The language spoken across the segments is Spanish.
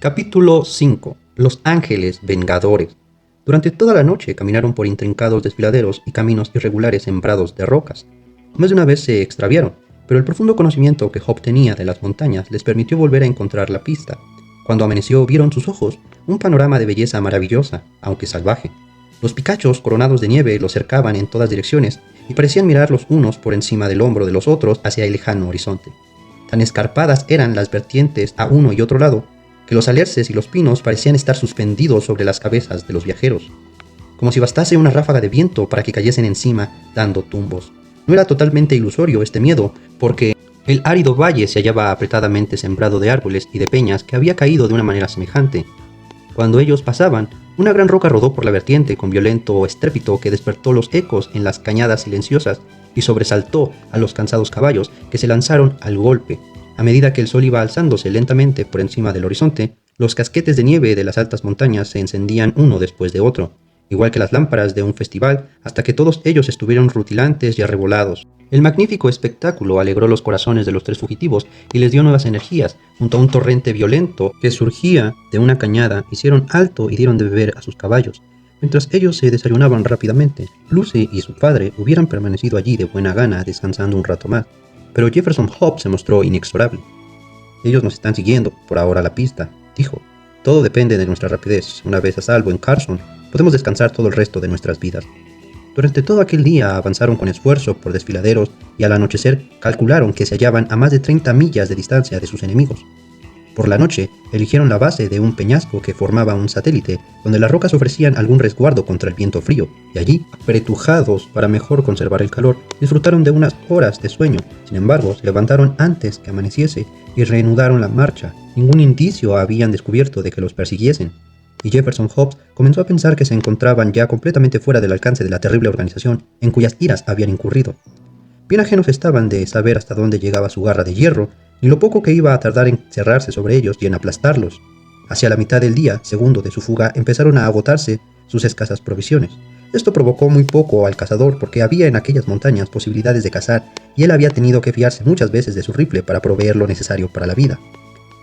Capítulo 5. Los Ángeles Vengadores. Durante toda la noche caminaron por intrincados desfiladeros y caminos irregulares sembrados de rocas. Más de una vez se extraviaron, pero el profundo conocimiento que Hop tenía de las montañas les permitió volver a encontrar la pista. Cuando amaneció vieron sus ojos un panorama de belleza maravillosa, aunque salvaje. Los picachos coronados de nieve los cercaban en todas direcciones y parecían mirar los unos por encima del hombro de los otros hacia el lejano horizonte. Tan escarpadas eran las vertientes a uno y otro lado, que los alerces y los pinos parecían estar suspendidos sobre las cabezas de los viajeros, como si bastase una ráfaga de viento para que cayesen encima dando tumbos. No era totalmente ilusorio este miedo, porque el árido valle se hallaba apretadamente sembrado de árboles y de peñas que había caído de una manera semejante. Cuando ellos pasaban, una gran roca rodó por la vertiente con violento estrépito que despertó los ecos en las cañadas silenciosas y sobresaltó a los cansados caballos que se lanzaron al golpe. A medida que el sol iba alzándose lentamente por encima del horizonte, los casquetes de nieve de las altas montañas se encendían uno después de otro, igual que las lámparas de un festival, hasta que todos ellos estuvieron rutilantes y arrebolados. El magnífico espectáculo alegró los corazones de los tres fugitivos y les dio nuevas energías. Junto a un torrente violento que surgía de una cañada, hicieron alto y dieron de beber a sus caballos. Mientras ellos se desayunaban rápidamente, Lucy y su padre hubieran permanecido allí de buena gana descansando un rato más. Pero Jefferson Hope se mostró inexorable. «Ellos nos están siguiendo, por ahora la pista», dijo. «Todo depende de nuestra rapidez. Una vez a salvo en Carson, podemos descansar todo el resto de nuestras vidas». Durante todo aquel día avanzaron con esfuerzo por desfiladeros y al anochecer calcularon que se hallaban a más de 30 millas de distancia de sus enemigos. Por la noche eligieron la base de un peñasco que formaba un satélite, donde las rocas ofrecían algún resguardo contra el viento frío, y allí, apretujados para mejor conservar el calor, disfrutaron de unas horas de sueño. Sin embargo, se levantaron antes que amaneciese y reanudaron la marcha. Ningún indicio habían descubierto de que los persiguiesen, y Jefferson Hope comenzó a pensar que se encontraban ya completamente fuera del alcance de la terrible organización en cuyas iras habían incurrido. Bien ajenos estaban de saber hasta dónde llegaba su garra de hierro, ni lo poco que iba a tardar en cerrarse sobre ellos y en aplastarlos. Hacia la mitad del día segundo de su fuga empezaron a agotarse sus escasas provisiones. Esto provocó muy poco al cazador porque había en aquellas montañas posibilidades de cazar y él había tenido que fiarse muchas veces de su rifle para proveer lo necesario para la vida.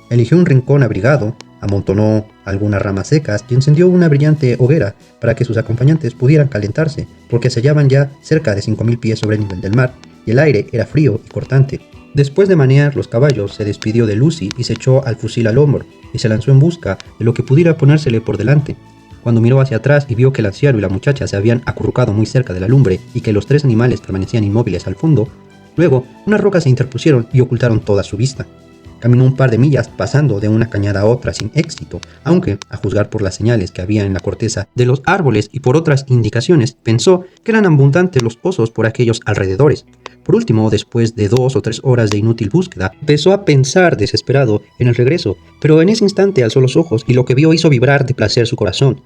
Eligió un rincón abrigado, amontonó algunas ramas secas y encendió una brillante hoguera para que sus acompañantes pudieran calentarse, porque se hallaban ya cerca de 5.000 pies sobre el nivel del mar y el aire era frío y cortante. Después de manear los caballos, se despidió de Lucy y se echó al fusil al hombro y se lanzó en busca de lo que pudiera ponérsele por delante. Cuando miró hacia atrás y vio que el anciano y la muchacha se habían acurrucado muy cerca de la lumbre y que los tres animales permanecían inmóviles al fondo, luego unas rocas se interpusieron y ocultaron toda su vista. Caminó un par de millas pasando de una cañada a otra sin éxito, aunque, a juzgar por las señales que había en la corteza de los árboles y por otras indicaciones, pensó que eran abundantes los osos por aquellos alrededores. Por último, después de 2 o 3 horas de inútil búsqueda, empezó a pensar desesperado en el regreso, pero en ese instante alzó los ojos y lo que vio hizo vibrar de placer su corazón.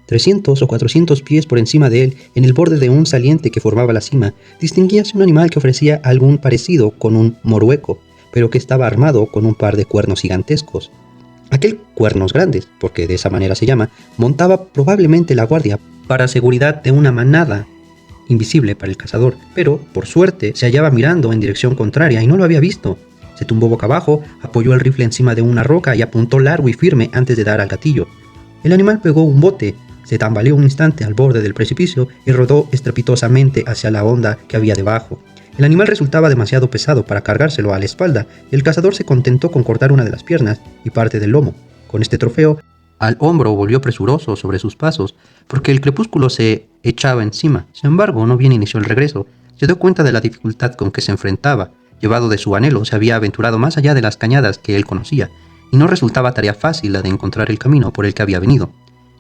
300 o 400 pies por encima de él, en el borde de un saliente que formaba la cima, distinguíase un animal que ofrecía algún parecido con un morueco, pero que estaba armado con un par de cuernos gigantescos. Aquel cuernos grandes, porque de esa manera se llama, montaba probablemente la guardia para seguridad de una manada invisible para el cazador, pero, por suerte, se hallaba mirando en dirección contraria y no lo había visto. Se tumbó boca abajo, apoyó el rifle encima de una roca y apuntó largo y firme antes de dar al gatillo. El animal pegó un bote, se tambaleó un instante al borde del precipicio y rodó estrepitosamente hacia la honda que había debajo. El animal resultaba demasiado pesado para cargárselo a la espalda y el cazador se contentó con cortar una de las piernas y parte del lomo. Con este trofeo al hombro volvió presuroso sobre sus pasos porque el crepúsculo se echaba encima. Sin embargo, no bien inició el regreso, se dio cuenta de la dificultad con que se enfrentaba. Llevado de su anhelo, se había aventurado más allá de las cañadas que él conocía y no resultaba tarea fácil la de encontrar el camino por el que había venido.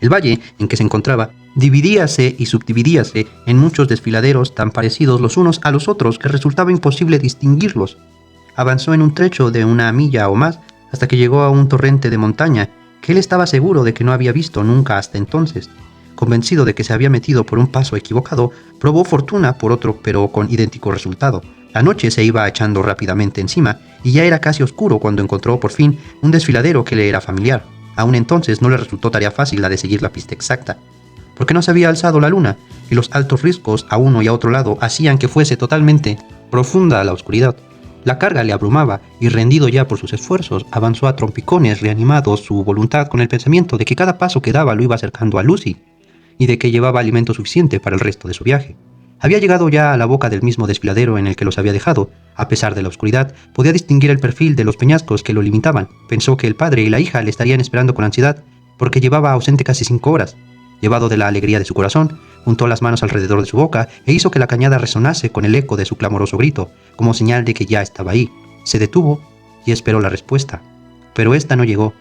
El valle en que se encontraba dividíase y subdividíase en muchos desfiladeros tan parecidos los unos a los otros que resultaba imposible distinguirlos. Avanzó en un trecho de 1 milla o más hasta que llegó a un torrente de montaña que él estaba seguro de que no había visto nunca hasta entonces. Convencido de que se había metido por un paso equivocado, probó fortuna por otro, pero con idéntico resultado. La noche se iba echando rápidamente encima y ya era casi oscuro cuando encontró por fin un desfiladero que le era familiar. Aún entonces no le resultó tarea fácil la de seguir la pista exacta, porque no se había alzado la luna y los altos riscos a uno y a otro lado hacían que fuese totalmente profunda la oscuridad. La carga le abrumaba y, rendido ya por sus esfuerzos, avanzó a trompicones, reanimado su voluntad con el pensamiento de que cada paso que daba lo iba acercando a Lucy y de que llevaba alimento suficiente para el resto de su viaje. Había llegado ya a la boca del mismo desfiladero en el que los había dejado. A pesar de la oscuridad, podía distinguir el perfil de los peñascos que lo limitaban. Pensó que el padre y la hija le estarían esperando con ansiedad, porque llevaba ausente casi 5 horas. Llevado de la alegría de su corazón, juntó las manos alrededor de su boca e hizo que la cañada resonase con el eco de su clamoroso grito, como señal de que ya estaba ahí. Se detuvo y esperó la respuesta. Pero esta no llegó,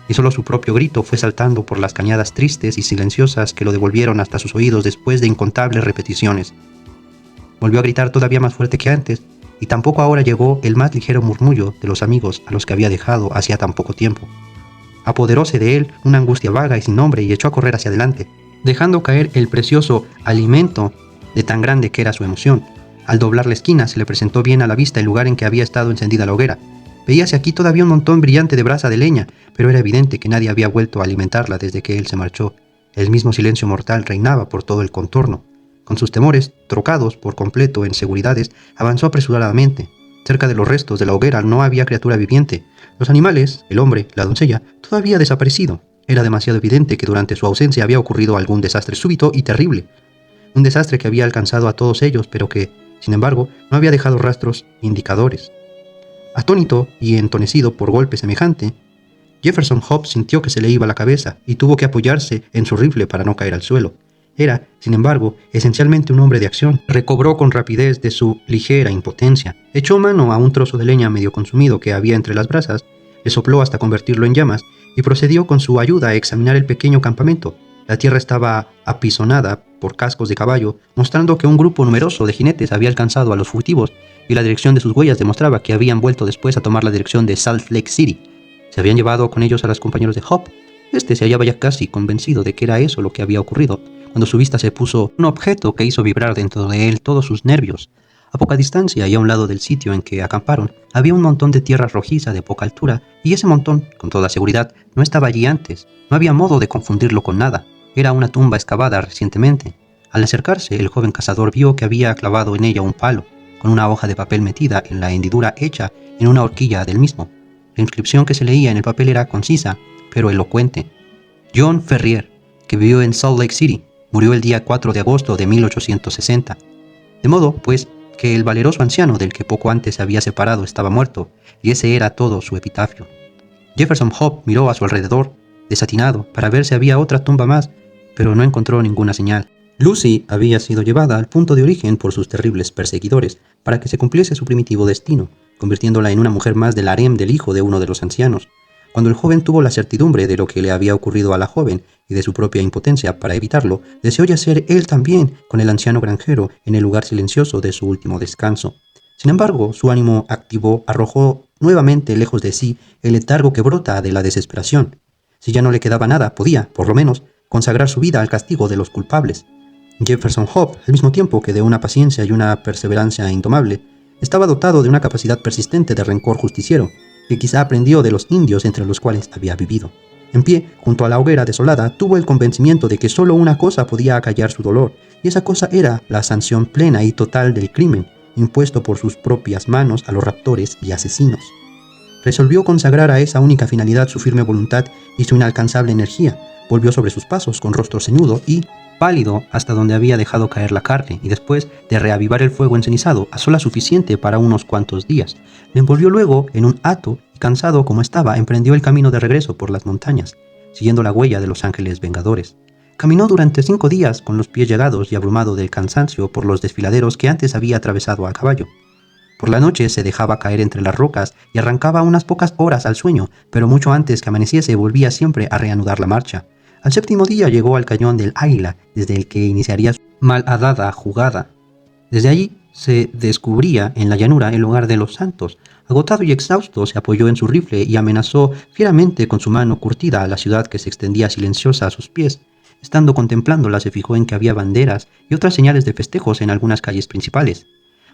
y solo su propio grito fue saltando por las cañadas tristes y silenciosas que lo devolvieron hasta sus oídos después de incontables repeticiones. Volvió a gritar todavía más fuerte que antes, y tampoco ahora llegó el más ligero murmullo de los amigos a los que había dejado hacía tan poco tiempo. Apoderóse de él una angustia vaga y sin nombre y echó a correr hacia adelante, dejando caer el precioso alimento de tan grande que era su emoción. Al doblar la esquina se le presentó bien a la vista el lugar en que había estado encendida la hoguera. Veíase aquí todavía un montón brillante de brasa de leña, pero era evidente que nadie había vuelto a alimentarla desde que él se marchó. El mismo silencio mortal reinaba por todo el contorno. Con sus temores, trocados por completo en seguridades, avanzó apresuradamente. Cerca de los restos de la hoguera no había criatura viviente. Los animales, el hombre, la doncella, todo había desaparecido. Era demasiado evidente que durante su ausencia había ocurrido algún desastre súbito y terrible. Un desastre que había alcanzado a todos ellos, pero que, sin embargo, no había dejado rastros indicadores. Atónito y entonecido por golpe semejante, Jefferson Hope sintió que se le iba la cabeza y tuvo que apoyarse en su rifle para no caer al suelo. Era, sin embargo, esencialmente un hombre de acción. Recobró con rapidez de su ligera impotencia. Echó mano a un trozo de leña medio consumido que había entre las brasas, le sopló hasta convertirlo en llamas y procedió con su ayuda a examinar el pequeño campamento. La tierra estaba apisonada por cascos de caballo, mostrando que un grupo numeroso de jinetes había alcanzado a los fugitivos, y la dirección de sus huellas demostraba que habían vuelto después a tomar la dirección de Salt Lake City. Se habían llevado con ellos a los compañeros de Hope. Este se hallaba ya casi convencido de que era eso lo que había ocurrido, cuando su vista se puso un objeto que hizo vibrar dentro de él todos sus nervios. A poca distancia y a un lado del sitio en que acamparon, había un montón de tierra rojiza de poca altura, y ese montón, con toda seguridad, no estaba allí antes. No había modo de confundirlo con nada. Era una tumba excavada recientemente. Al acercarse, el joven cazador vio que había clavado en ella un palo, con una hoja de papel metida en la hendidura hecha en una horquilla del mismo. La inscripción que se leía en el papel era concisa, pero elocuente. John Ferrier, que vivió en Salt Lake City, murió el día 4 de agosto de 1860. De modo, pues, que el valeroso anciano del que poco antes se había separado estaba muerto, y ese era todo su epitafio. Jefferson Hope miró a su alrededor, desatinado, para ver si había otra tumba más, pero no encontró ninguna señal. Lucy había sido llevada al punto de origen por sus terribles perseguidores, para que se cumpliese su primitivo destino, convirtiéndola en una mujer más del harem del hijo de uno de los ancianos. Cuando el joven tuvo la certidumbre de lo que le había ocurrido a la joven y de su propia impotencia para evitarlo, deseó yacer él también con el anciano granjero en el lugar silencioso de su último descanso. Sin embargo, su ánimo activo arrojó nuevamente lejos de sí el letargo que brota de la desesperación. Si ya no le quedaba nada, podía, por lo menos, consagrar su vida al castigo de los culpables. Jefferson Hope, al mismo tiempo que de una paciencia y una perseverancia indomable, estaba dotado de una capacidad persistente de rencor justiciero, que quizá aprendió de los indios entre los cuales había vivido. En pie, junto a la hoguera desolada, tuvo el convencimiento de que solo una cosa podía acallar su dolor, y esa cosa era la sanción plena y total del crimen, impuesto por sus propias manos a los raptores y asesinos. Resolvió consagrar a esa única finalidad su firme voluntad y su inalcanzable energía. Volvió sobre sus pasos con rostro ceñudo y, pálido hasta donde había dejado caer la carne, y después de reavivar el fuego encenizado a sola suficiente para unos cuantos días, le envolvió luego en un hato y, cansado como estaba, emprendió el camino de regreso por las montañas, siguiendo la huella de los ángeles vengadores. Caminó durante 5 días con los pies llagados y abrumado del cansancio por los desfiladeros que antes había atravesado a caballo. Por la noche se dejaba caer entre las rocas y arrancaba unas pocas horas al sueño, pero mucho antes que amaneciese volvía siempre a reanudar la marcha. Al 7º día llegó al cañón del Águila, desde el que iniciaría su malhadada jugada. Desde allí se descubría en la llanura el hogar de los santos. Agotado y exhausto, se apoyó en su rifle y amenazó fieramente con su mano curtida a la ciudad que se extendía silenciosa a sus pies. Estando contemplándola, se fijó en que había banderas y otras señales de festejos en algunas calles principales.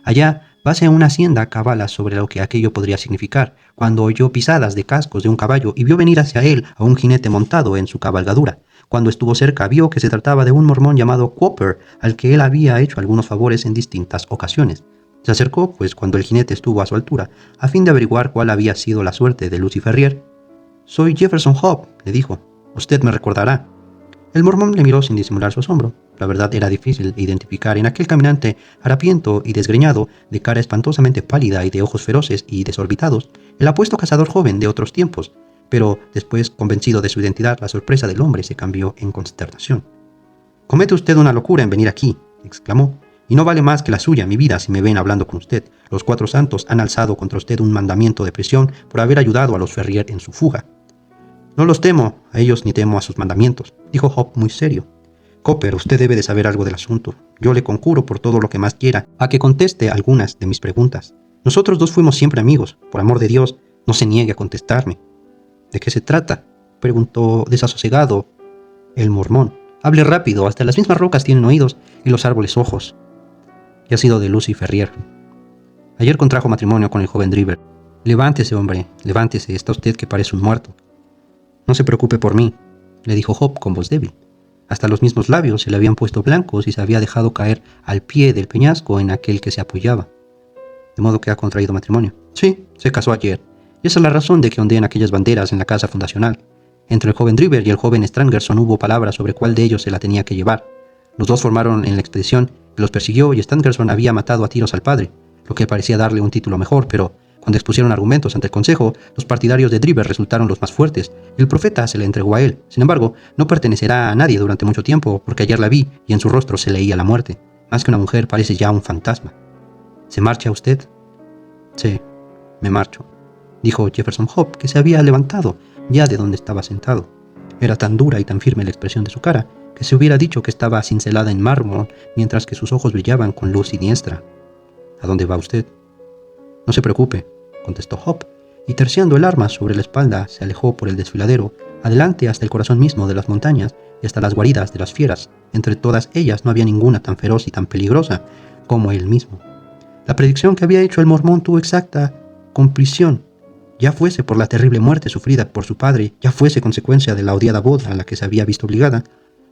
Allá, base una hacienda cabala sobre lo que aquello podría significar, cuando oyó pisadas de cascos de un caballo y vio venir hacia él a un jinete montado en su cabalgadura. Cuando estuvo cerca, vio que se trataba de un mormón llamado Cooper, al que él había hecho algunos favores en distintas ocasiones. Se acercó, pues, cuando el jinete estuvo a su altura, a fin de averiguar cuál había sido la suerte de Lucy Ferrier. «Soy Jefferson Hope», le dijo. «Usted me recordará». El mormón le miró sin disimular su asombro. La verdad era difícil identificar en aquel caminante harapiento y desgreñado, de cara espantosamente pálida y de ojos feroces y desorbitados, el apuesto cazador joven de otros tiempos. Pero después, convencido de su identidad, la sorpresa del hombre se cambió en consternación. «Comete usted una locura en venir aquí», exclamó, «y no vale más que la suya mi vida si me ven hablando con usted. Los Cuatro Santos han alzado contra usted un mandamiento de prisión por haber ayudado a los Ferrier en su fuga». «No los temo a ellos ni temo a sus mandamientos», dijo Hope muy serio. «Copper, usted debe de saber algo del asunto. Yo le concuro por todo lo que más quiera a que conteste algunas de mis preguntas. Nosotros dos fuimos siempre amigos. Por amor de Dios, no se niegue a contestarme». «¿De qué se trata?», preguntó desasosegado el mormón. «Hable rápido, hasta las mismas rocas tienen oídos y los árboles ojos». «¿Qué ha sido de Lucy Ferrier?». «Ayer contrajo matrimonio con el joven Driver». «Levántese, hombre, levántese, está usted que parece un muerto». «No se preocupe por mí», le dijo Hope con voz débil. Hasta los mismos labios se le habían puesto blancos y se había dejado caer al pie del peñasco en aquel que se apoyaba. «¿De modo que ha contraído matrimonio?». «Sí, se casó ayer. Y esa es la razón de que ondeen aquellas banderas en la casa fundacional. Entre el joven Driver y el joven Stangerson hubo palabras sobre cuál de ellos se la tenía que llevar. Los dos formaron en la expedición que los persiguió y Stangerson había matado a tiros al padre, lo que parecía darle un título mejor, pero cuando expusieron argumentos ante el consejo, los partidarios de Driver resultaron los más fuertes y el profeta se le entregó a él. Sin embargo, no pertenecerá a nadie durante mucho tiempo, porque ayer la vi y en su rostro se leía la muerte. Más que una mujer, parece ya un fantasma». «¿Se marcha usted?». «Sí, me marcho», dijo Jefferson Hope, que se había levantado ya de donde estaba sentado. Era tan dura y tan firme la expresión de su cara que se hubiera dicho que estaba cincelada en mármol, mientras que sus ojos brillaban con luz siniestra. «¿A dónde va usted?». «No se preocupe», contestó Hope, y terciando el arma sobre la espalda se alejó por el desfiladero, adelante hasta el corazón mismo de las montañas y hasta las guaridas de las fieras. Entre todas ellas no había ninguna tan feroz y tan peligrosa como él mismo. La predicción que había hecho el mormón tuvo exacta cumplición. Ya fuese por la terrible muerte sufrida por su padre, ya fuese consecuencia de la odiada boda a la que se había visto obligada,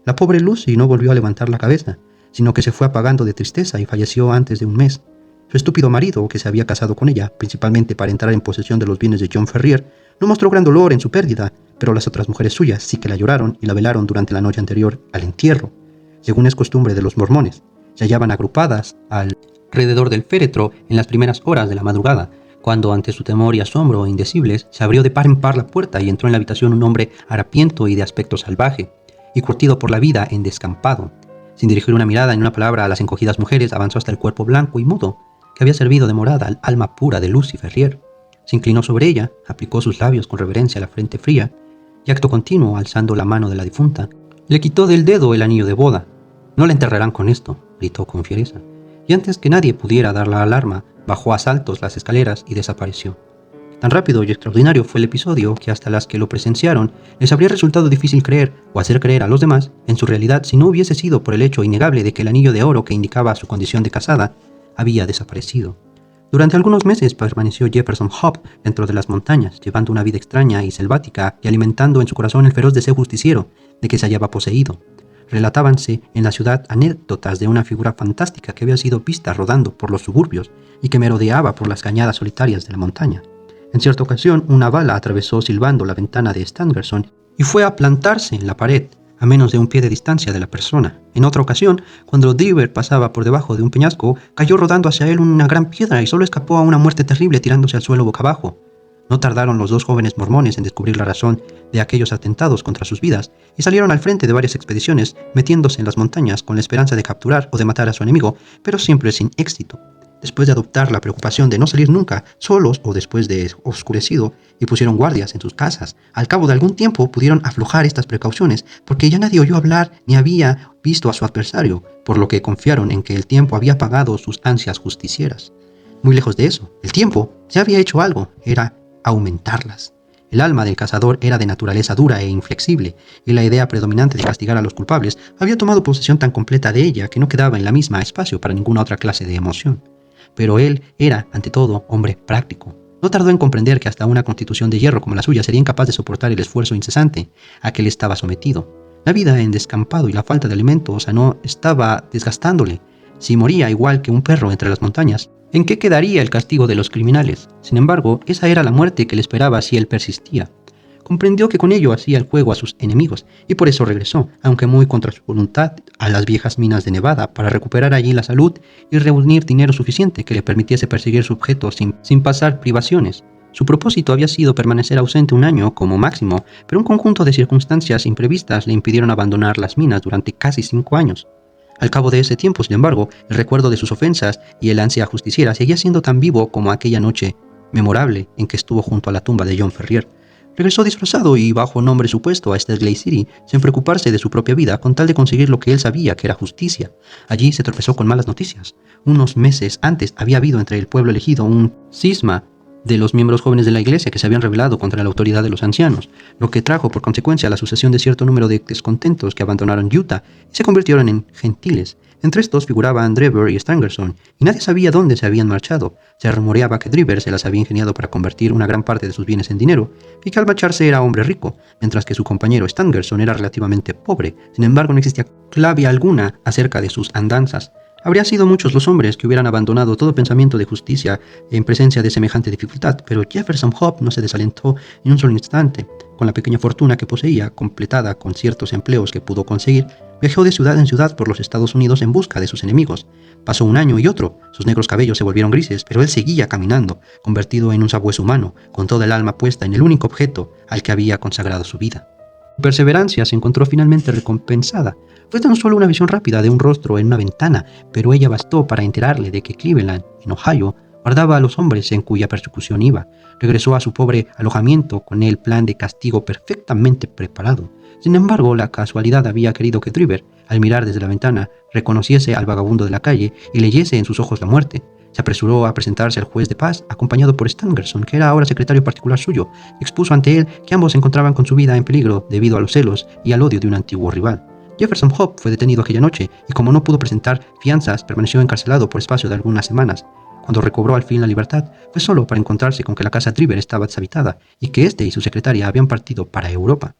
la pobre Lucy no volvió a levantar la cabeza, sino que se fue apagando de tristeza y falleció antes de un mes. Su estúpido marido, que se había casado con ella, principalmente para entrar en posesión de los bienes de John Ferrier, no mostró gran dolor en su pérdida, pero las otras mujeres suyas sí que la lloraron y la velaron durante la noche anterior al entierro. Según es costumbre de los mormones, se hallaban agrupadas alrededor del féretro en las primeras horas de la madrugada, cuando ante su temor y asombro indecibles se abrió de par en par la puerta y entró en la habitación un hombre harapiento y de aspecto salvaje, y curtido por la vida en descampado. Sin dirigir una mirada ni una palabra a las encogidas mujeres, avanzó hasta el cuerpo blanco y mudo, que había servido de morada al alma pura de Lucy Ferrier. Se inclinó sobre ella, aplicó sus labios con reverencia a la frente fría, y acto continuo, alzando la mano de la difunta, le quitó del dedo el anillo de boda. «No la enterrarán con esto», gritó con fiereza, y antes que nadie pudiera dar la alarma, bajó a saltos las escaleras y desapareció. Tan rápido y extraordinario fue el episodio que hasta las que lo presenciaron les habría resultado difícil creer o hacer creer a los demás en su realidad si no hubiese sido por el hecho innegable de que el anillo de oro que indicaba su condición de casada había desaparecido. Durante algunos meses permaneció Jefferson Hope dentro de las montañas, llevando una vida extraña y selvática y alimentando en su corazón el feroz deseo justiciero de que se hallaba poseído. Relatábanse en la ciudad anécdotas de una figura fantástica que había sido vista rodando por los suburbios y que merodeaba por las cañadas solitarias de la montaña. En cierta ocasión, una bala atravesó silbando la ventana de Stangerson y fue a plantarse en la pared, a menos de un pie de distancia de la persona. En otra ocasión, cuando Driver pasaba por debajo de un peñasco, cayó rodando hacia él una gran piedra y solo escapó a una muerte terrible tirándose al suelo boca abajo. No tardaron los dos jóvenes mormones en descubrir la razón de aquellos atentados contra sus vidas y salieron al frente de varias expediciones, metiéndose en las montañas con la esperanza de capturar o de matar a su enemigo, pero siempre sin éxito. Después de adoptar la preocupación de no salir nunca, solos o después de oscurecido, y pusieron guardias en sus casas, al cabo de algún tiempo pudieron aflojar estas precauciones, porque ya nadie oyó hablar ni había visto a su adversario, por lo que confiaron en que el tiempo había pagado sus ansias justicieras. Muy lejos de eso, el tiempo ya había hecho algo, era aumentarlas. El alma del cazador era de naturaleza dura e inflexible, y la idea predominante de castigar a los culpables había tomado posesión tan completa de ella que no quedaba en la misma espacio para ninguna otra clase de emoción. Pero él era, ante todo, hombre práctico. No tardó en comprender que hasta una constitución de hierro como la suya sería incapaz de soportar el esfuerzo incesante a que él estaba sometido. La vida en descampado y la falta de alimento no estaba desgastándole. Si moría igual que un perro entre las montañas, en qué quedaría el castigo de los criminales. Sin embargo, esa era la muerte que le esperaba si él persistía. Comprendió que con ello hacía el juego a sus enemigos, y por eso regresó, aunque muy contra su voluntad, a las viejas minas de Nevada para recuperar allí la salud y reunir dinero suficiente que le permitiese perseguir su objeto sin pasar privaciones. Su propósito había sido permanecer ausente un año como máximo, pero un conjunto de circunstancias imprevistas le impidieron abandonar las minas durante casi 5 años. Al cabo de ese tiempo, sin embargo, el recuerdo de sus ofensas y el ansia justiciera seguía siendo tan vivo como aquella noche memorable en que estuvo junto a la tumba de John Ferrier. Regresó disfrazado y bajo nombre supuesto a Sterling City, sin preocuparse de su propia vida, con tal de conseguir lo que él sabía que era justicia. Allí se tropezó con malas noticias. Unos meses antes había habido entre el pueblo elegido un cisma de los miembros jóvenes de la iglesia que se habían rebelado contra la autoridad de los ancianos, lo que trajo por consecuencia la sucesión de cierto número de descontentos que abandonaron Utah y se convirtieron en gentiles. Entre estos figuraban Driver y Stangerson, y nadie sabía dónde se habían marchado. Se rumoreaba que Driver se las había ingeniado para convertir una gran parte de sus bienes en dinero, y que al marcharse era hombre rico, mientras que su compañero Stangerson era relativamente pobre. Sin embargo, no existía clave alguna acerca de sus andanzas. Habrían sido muchos los hombres que hubieran abandonado todo pensamiento de justicia en presencia de semejante dificultad, pero Jefferson Hope no se desalentó en un solo instante. Con la pequeña fortuna que poseía, completada con ciertos empleos que pudo conseguir, viajó de ciudad en ciudad por los Estados Unidos en busca de sus enemigos. Pasó un año y otro, sus negros cabellos se volvieron grises, pero él seguía caminando, convertido en un sabueso humano, con toda el alma puesta en el único objeto al que había consagrado su vida. Su perseverancia se encontró finalmente recompensada. Fue tan solo una visión rápida de un rostro en una ventana, pero ella bastó para enterarle de que Cleveland, en Ohio, guardaba a los hombres en cuya persecución iba. Regresó a su pobre alojamiento con el plan de castigo perfectamente preparado. Sin embargo, la casualidad había querido que Driver, al mirar desde la ventana, reconociese al vagabundo de la calle y leyese en sus ojos la muerte. Se apresuró a presentarse al juez de paz, acompañado por Stangerson, que era ahora secretario particular suyo, y expuso ante él que ambos se encontraban con su vida en peligro debido a los celos y al odio de un antiguo rival. Jefferson Hope fue detenido aquella noche y, como no pudo presentar fianzas, permaneció encarcelado por espacio de algunas semanas. Cuando recobró al fin la libertad, fue solo para encontrarse con que la casa Driver estaba deshabitada y que éste y su secretaria habían partido para Europa.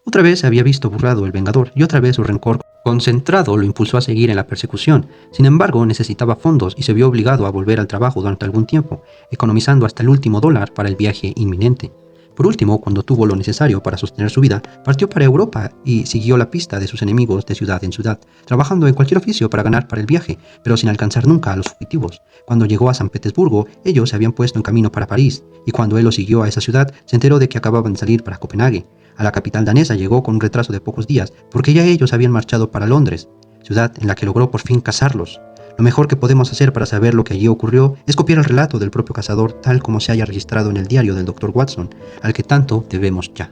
Otra vez se había visto burlado el vengador y otra vez su rencor concentrado lo impulsó a seguir en la persecución. Sin embargo, necesitaba fondos y se vio obligado a volver al trabajo durante algún tiempo, economizando hasta el último dólar para el viaje inminente. Por último, cuando tuvo lo necesario para sostener su vida, partió para Europa y siguió la pista de sus enemigos de ciudad en ciudad, trabajando en cualquier oficio para ganar para el viaje, pero sin alcanzar nunca a los fugitivos. Cuando llegó a San Petersburgo, ellos se habían puesto en camino para París, y cuando él los siguió a esa ciudad, se enteró de que acababan de salir para Copenhague. A la capital danesa llegó con un retraso de pocos días, porque ya ellos habían marchado para Londres, ciudad en la que logró por fin cazarlos. Lo mejor que podemos hacer para saber lo que allí ocurrió es copiar el relato del propio cazador tal como se haya registrado en el diario del Dr. Watson, al que tanto debemos ya.